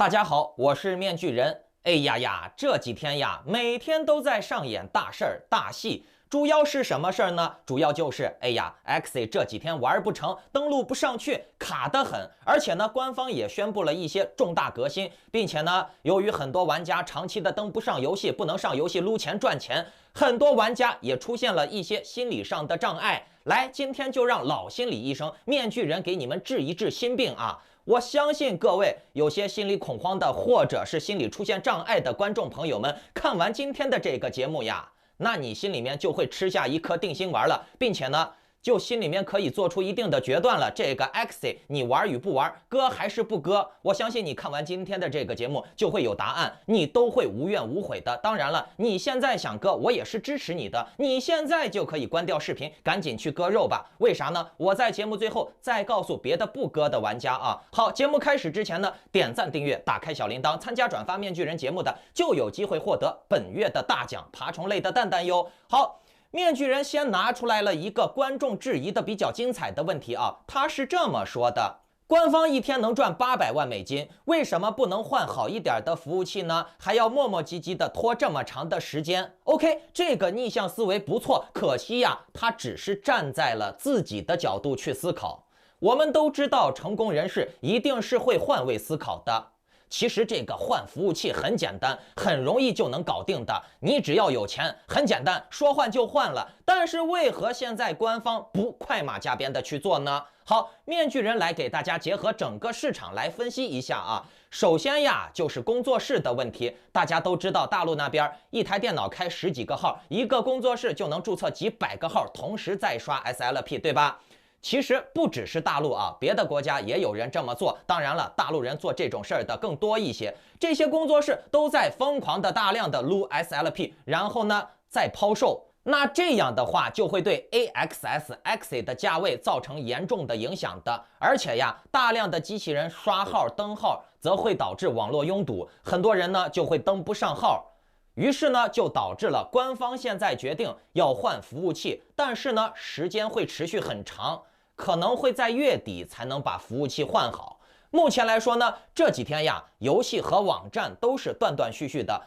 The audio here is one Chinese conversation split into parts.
大家好，我是面具人。哎呀呀，这几天呀，每天都在上演大事儿、大戏。主要是什么事儿呢？主要就是，哎呀 ，Axie 这几天玩不成，登录不上去，卡得很。而且呢，官方也宣布了一些重大革新，并且呢，由于很多玩家长期的登不上游戏，不能上游戏撸钱赚钱，很多玩家也出现了一些心理上的障碍。来，今天就让老心理医生面具人给你们治一治心病啊！我相信各位有些心理恐慌的，或者是心理出现障碍的观众朋友们，看完今天的这个节目呀，那你心里面就会吃下一颗定心丸了，并且呢，就心里面可以做出一定的决断了。这个 Axie 你玩与不玩，割还是不割？我相信你看完今天的这个节目就会有答案，你都会无怨无悔的。当然了，你现在想割，我也是支持你的。你现在就可以关掉视频，赶紧去割肉吧。为啥呢？我在节目最后再告诉别的不割的玩家啊。好，节目开始之前呢，点赞、订阅、打开小铃铛，参加转发面具人节目的，就有机会获得本月的大奖——爬虫类的蛋蛋哟。好。面具人先拿出来了一个观众质疑的比较精彩的问题啊，他是这么说的：官方一天能赚800万美金，为什么不能换好一点的服务器呢？还要磨磨唧唧的拖这么长的时间 ？OK， 这个逆向思维不错，可惜呀，他只是站在了自己的角度去思考。我们都知道，成功人士一定是会换位思考的。其实这个换服务器很简单，很容易就能搞定的。你只要有钱，很简单，说换就换了。但是为何现在官方不快马加鞭的去做呢？好，面具人来给大家结合整个市场来分析一下啊。首先呀，就是工作室的问题。大家都知道，大陆那边一台电脑开10几个号，一个工作室就能注册几百个号，同时在刷 SLP， 对吧？其实不只是大陆啊，别的国家也有人这么做。当然了，大陆人做这种事儿的更多一些。这些工作室都在疯狂的大量的撸 SLP， 然后呢再抛售。那这样的话就会对 Axie 的价位造成严重的影响的。而且呀，大量的机器人刷号登号，则会导致网络拥堵，很多人呢就会登不上号。于是呢，就导致了官方现在决定要换服务器，但是呢，时间会持续很长，可能会在月底才能把服务器换好。目前来说呢，这几天呀，游戏和网站都是断断续续的，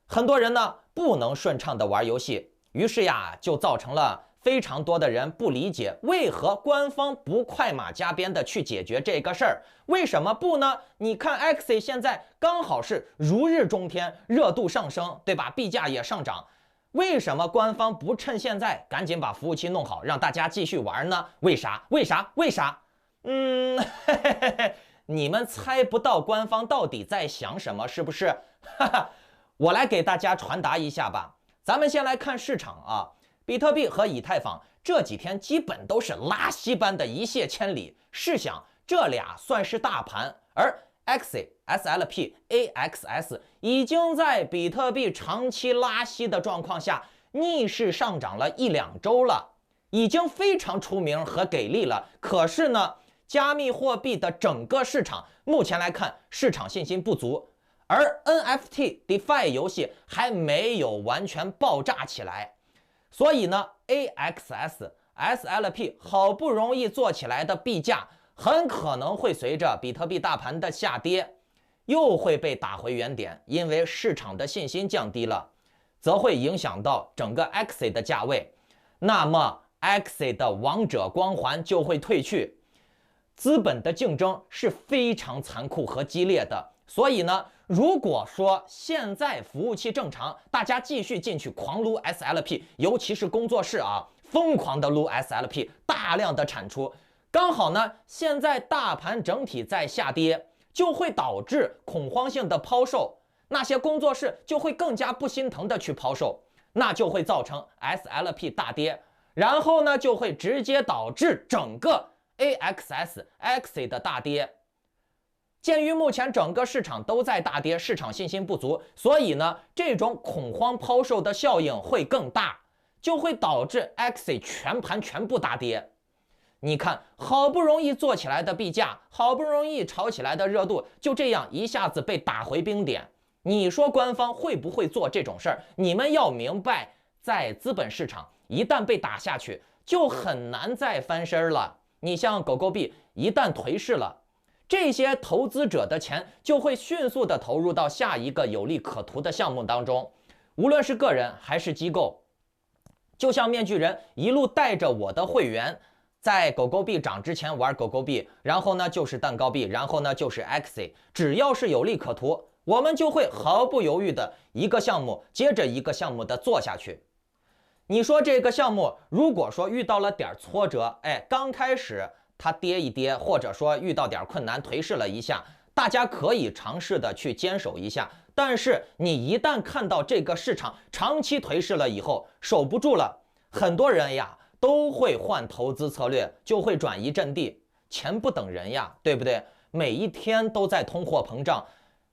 很多人呢不能顺畅的玩游戏，于是呀，就造成了非常多的人不理解，为何官方不快马加鞭的去解决这个事儿？为什么不呢？你看 Axie 现在刚好是如日中天，热度上升，对吧？币价也上涨。为什么官方不趁现在赶紧把服务器弄好，让大家继续玩呢？为啥？你们猜不到官方到底在想什么，是不是？我来给大家传达一下吧。咱们先来看市场啊。比特币和以太坊这几天基本都是拉稀般的一泻千里。试想，这俩算是大盘，而 SLP、AXS 已经在比特币长期拉稀的状况下逆势上涨了1-2周了，已经非常出名和给力了。可是呢，加密货币的整个市场目前来看，市场信心不足，而 NFT、DeFi 游戏还没有完全爆炸起来。所以呢 ，AXS、SLP 好不容易做起来的币价，很可能会随着比特币大盘的下跌，又会被打回原点，因为市场的信心降低了，则会影响到整个 Axie 的价位。那么 Axie 的王者光环就会褪去，资本的竞争是非常残酷和激烈的。所以呢，如果说现在服务器正常，大家继续进去狂撸 SLP， 尤其是工作室啊，疯狂的撸 SLP， 大量的产出，刚好呢，现在大盘整体在下跌，就会导致恐慌性的抛售，那些工作室就会更加不心疼的去抛售，那就会造成 SLP 大跌，然后呢，就会直接导致整个 Axie 的大跌。鉴于目前整个市场都在大跌，市场信心不足，所以呢，这种恐慌抛售的效应会更大，就会导致 Axie 全盘全部大跌。你看，好不容易做起来的币价，好不容易炒起来的热度，就这样一下子被打回冰点。你说官方会不会做这种事儿？你们要明白，在资本市场一旦被打下去，就很难再翻身了。你像狗狗币一旦颓势了，这些投资者的钱就会迅速的投入到下一个有利可图的项目当中，无论是个人还是机构。就像面具人一路带着我的会员，在狗狗币涨之前玩狗狗币，然后呢就是蛋糕币，然后呢就是 Axie， 只要是有利可图，我们就会毫不犹豫的一个项目接着一个项目的做下去。你说这个项目如果说遇到了点挫折，刚开始它跌一跌，或者说遇到点困难颓势了一下，大家可以尝试的去坚守一下。但是你一旦看到这个市场长期颓势了以后，守不住了，很多人呀都会换投资策略，就会转移阵地。钱不等人呀，对不对？每一天都在通货膨胀，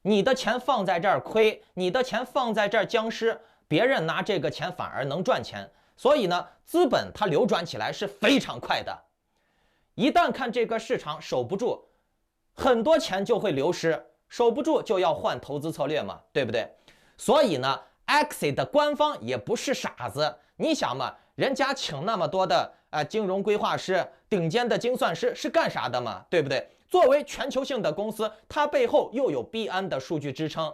你的钱放在这儿亏，你的钱放在这儿僵尸，别人拿这个钱反而能赚钱。所以呢，资本它流转起来是非常快的。一旦看这个市场守不住，很多钱就会流失，守不住就要换投资策略嘛，对不对？所以呢 Axie 的官方也不是傻子，你想嘛，人家请那么多的金融规划师、顶尖的精算师是干啥的嘛，对不对？作为全球性的公司，它背后又有币安的数据支撑，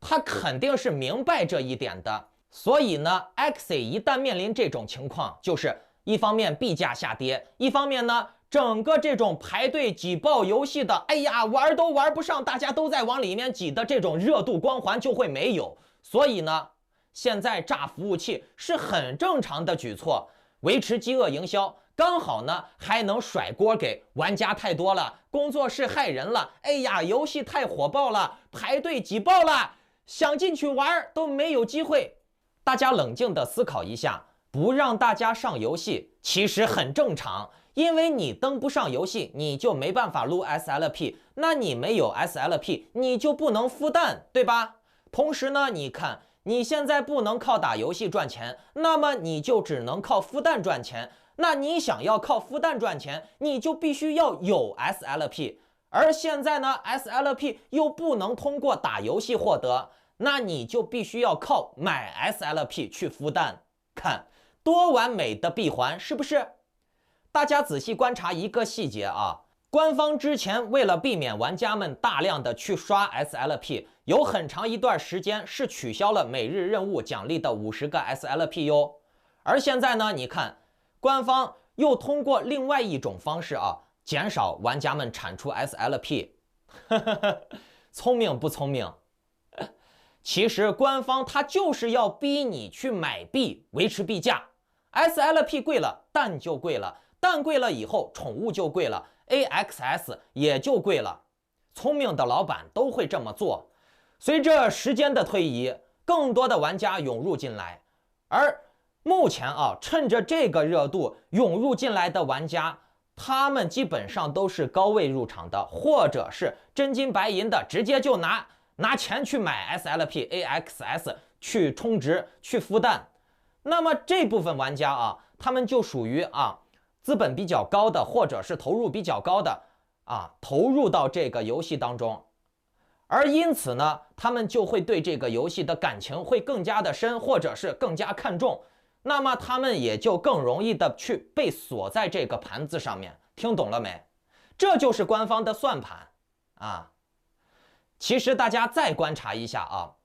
它肯定是明白这一点的。所以呢 Axie 一旦面临这种情况，就是一方面币价下跌，一方面呢整个这种排队挤爆游戏的，哎呀，玩都玩不上，大家都在往里面挤的这种热度光环就会没有。所以呢，现在炸服务器是很正常的举措，维持饥饿营销，刚好呢还能甩锅给玩家太多了，工作室害人了，哎呀，游戏太火爆了，排队挤爆了，想进去玩都没有机会。大家冷静的思考一下，不让大家上游戏其实很正常。因为你登不上游戏，你就没办法撸 SLP， 那你没有 SLP， 你就不能孵蛋，对吧？同时呢，你看你现在不能靠打游戏赚钱，那么你就只能靠孵蛋赚钱。那你想要靠孵蛋赚钱，你就必须要有 SLP， 而现在呢 SLP 又不能通过打游戏获得，那你就必须要靠买 SLP 去孵蛋。看多完美的闭环，是不是？大家仔细观察一个细节啊，官方之前为了避免玩家们大量的去刷 SLP， 有很长一段时间是取消了每日任务奖励的50个 SLP 哟。而现在呢，你看官方又通过另外一种方式啊，减少玩家们产出 SLP。聪明不聪明？其实官方它就是要逼你去买币维持币价， SLP 贵了，蛋就贵了，蛋贵了以后，宠物就贵了 ，AXS 也就贵了。聪明的老板都会这么做。随着时间的推移，更多的玩家涌入进来，而目前啊，趁着这个热度涌入进来的玩家，他们基本上都是高位入场的，或者是真金白银的，直接就拿钱去买 SLP、AXS 去充值、去孵蛋。那么这部分玩家啊，他们就属于资本比较高的，或者是投入比较高的投入到这个游戏当中，而因此呢，他们就会对这个游戏的感情会更加的深，或者是更加看重，那么他们也就更容易的去被锁在这个盘子上面。听懂了没？这就是官方的算盘啊。其实大家再观察一下啊，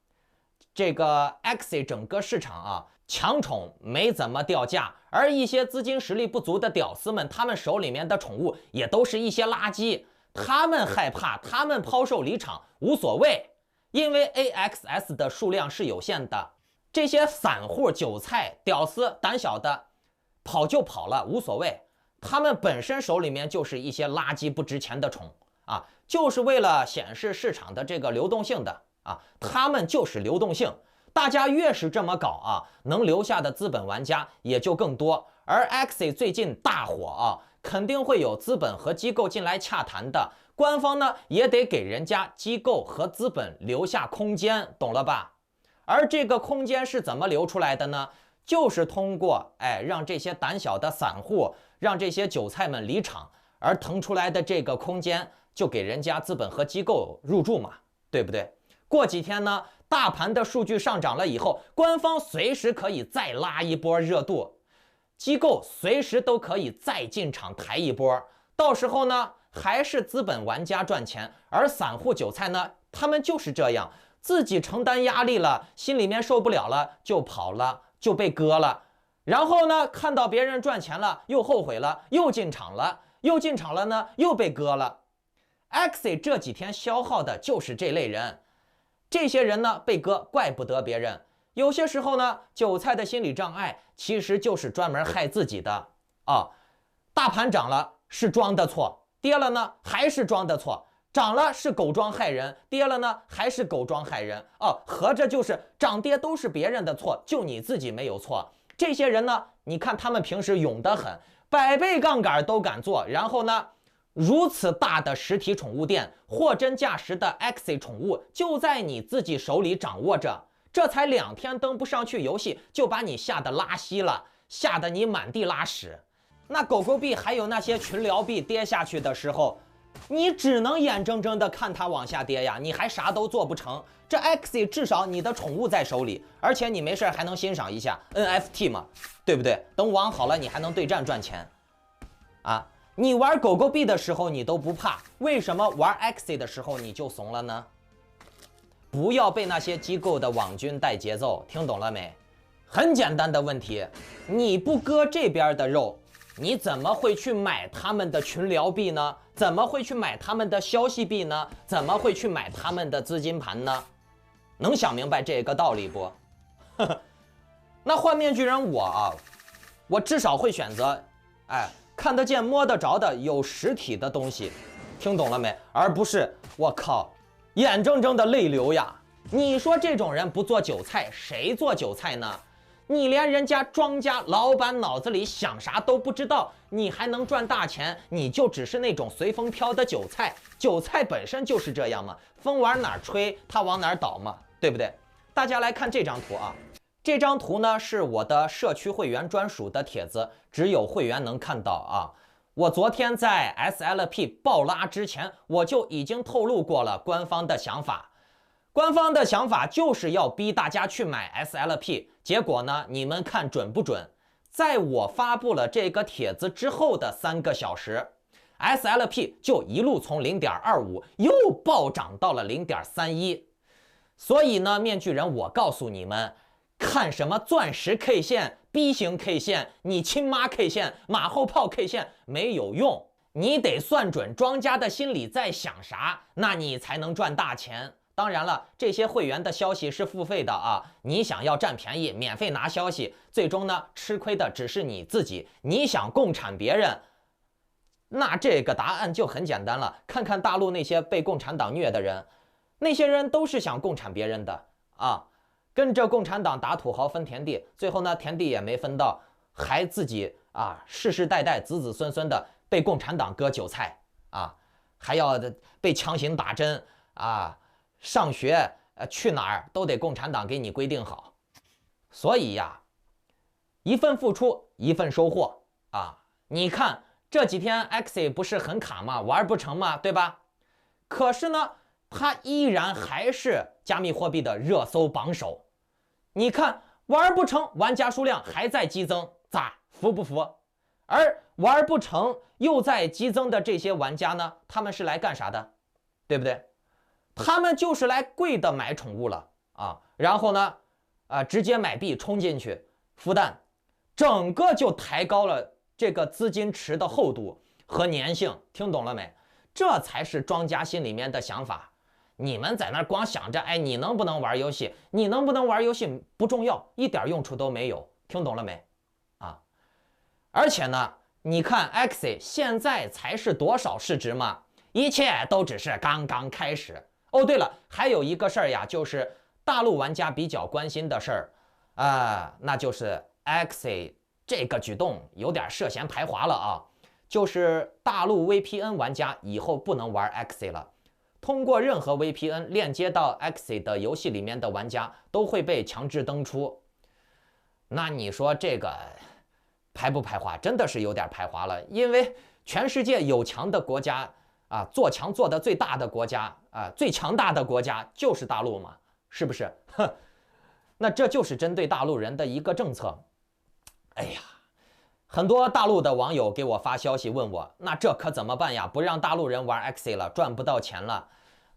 这个 Axie 整个市场强宠没怎么掉价，而一些资金实力不足的屌丝们，他们手里面的宠物也都是一些垃圾，他们害怕，他们抛售离场无所谓，因为 AXS 的数量是有限的，这些散户、韭菜、屌丝、胆小的跑就跑了，无所谓，他们本身手里面就是一些垃圾不值钱的宠就是为了显示市场的这个流动性的他们就是流动性。大家越是这么搞能留下的资本玩家也就更多。而 Axie 最近大火肯定会有资本和机构进来洽谈的，官方呢也得给人家机构和资本留下空间，懂了吧？而这个空间是怎么留出来的呢？就是通过让这些胆小的散户，让这些韭菜们离场，而腾出来的这个空间就给人家资本和机构入驻嘛，对不对？过几天呢，大盘的数据上涨了以后，官方随时可以再拉一波热度，机构随时都可以再进场抬一波，到时候呢，还是资本玩家赚钱，而散户韭菜呢，他们就是这样，自己承担压力了，心里面受不了了，就跑了，就被割了。然后呢，看到别人赚钱了，又后悔了，又进场了呢，又被割了。Axie 这几天消耗的就是这类人，这些人呢被割，怪不得别人。有些时候呢，韭菜的心理障碍其实就是专门害自己的啊。大盘涨了是庄的错，跌了呢还是庄的错。涨了是狗庄害人，跌了呢还是狗庄害人哦，合着就是涨跌都是别人的错，就你自己没有错。这些人呢，你看他们平时勇得很，100倍杠杆都敢做，然后呢，如此大的实体宠物店，货真价实的 Axie 宠物就在你自己手里掌握着，这才2天登不上去游戏，就把你吓得拉稀了，吓得你满地拉屎。那狗狗币还有那些群聊币跌下去的时候，你只能眼睁睁的看它往下跌呀，你还啥都做不成。这 Axie 至少你的宠物在手里，而且你没事还能欣赏一下 NFT 嘛，对不对？等网好了，你还能对战赚钱啊！你玩狗狗币的时候你都不怕，为什么玩 Axie 的时候你就怂了呢？不要被那些机构的网军带节奏，听懂了没？很简单的问题，你不割这边的肉，你怎么会去买他们的群聊币呢？怎么会去买他们的消息币呢？怎么会去买他们的资金盘呢？能想明白这个道理不？那换面具人我至少会选择，看得见摸得着的有实体的东西，听懂了没？而不是我靠，眼睁睁的泪流呀！你说这种人不做韭菜，谁做韭菜呢？你连人家庄家老板脑子里想啥都不知道，你还能赚大钱？你就只是那种随风飘的韭菜。韭菜本身就是这样嘛，风往哪儿吹，它往哪儿倒嘛，对不对？大家来看这张图啊，这张图呢是我的社区会员专属的帖子，只有会员能看到啊。我昨天在 SLP 爆拉之前，我就已经透露过了官方的想法。官方的想法就是要逼大家去买 SLP， 结果呢，你们看准不准？在我发布了这个帖子之后的3个小时 ，SLP 就一路从0.25又暴涨到了0.31。所以呢，面具人，我告诉你们，看什么钻石 K 线、B 型 K 线、你亲妈 K 线、马后炮 K 线没有用，你得算准庄家的心里在想啥，那你才能赚大钱。当然了，这些会员的消息是付费的啊！你想要占便宜，免费拿消息，最终呢吃亏的只是你自己。你想共产别人，那这个答案就很简单了。看看大陆那些被共产党虐的人，那些人都是想共产别人的啊，跟着共产党打土豪分田地，最后呢田地也没分到，还自己世世代代子子孙孙的被共产党割韭菜啊，还要被强行打针啊。上学去哪儿都得共产党给你规定好，所以呀，一份付出一份收获啊！你看这几天 Axie 不是很卡吗？玩不成吗？对吧？可是呢，它依然还是加密货币的热搜榜首。你看玩不成，玩家数量还在激增，咋服不服？而玩不成又在激增的这些玩家呢，他们是来干啥的？对不对？他们就是来贵的买宠物了啊，然后呢，直接买币冲进去孵蛋，整个就抬高了这个资金池的厚度和粘性，听懂了没？这才是庄家心里面的想法。你们在那光想着，你能不能玩游戏？你能不能玩游戏不重要，一点用处都没有，听懂了没？啊！而且呢，你看 Axie 现在才是多少市值嘛？一切都只是刚刚开始。哦，对了，还有一个事儿呀，就是大陆玩家比较关心的事儿那就是 Axie 这个举动有点涉嫌排华了啊，就是大陆 VPN 玩家以后不能玩 Axie 了，通过任何 VPN 链接到 Axie 的游戏里面的玩家都会被强制登出。那你说这个排不排华？真的是有点排华了，因为全世界有强的国家。做强做的最大的国家最强大的国家就是大陆嘛，是不是？那这就是针对大陆人的一个政策。哎呀，很多大陆的网友给我发消息问我，那这可怎么办呀？不让大陆人玩 Axie 了，赚不到钱了。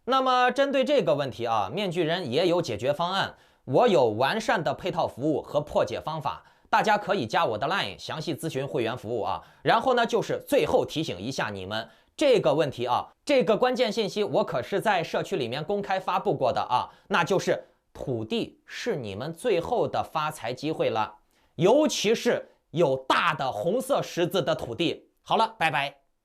那么针对这个问题啊，面具人也有解决方案，我有完善的配套服务和破解方法，大家可以加我的 Line 详细咨询会员服务啊。然后呢，就是最后提醒一下你们这个问题啊，这个关键信息我可是在社区里面公开发布过的啊，那就是土地是你们最后的发财机会了，尤其是有大的红色十字的土地。好了，拜拜。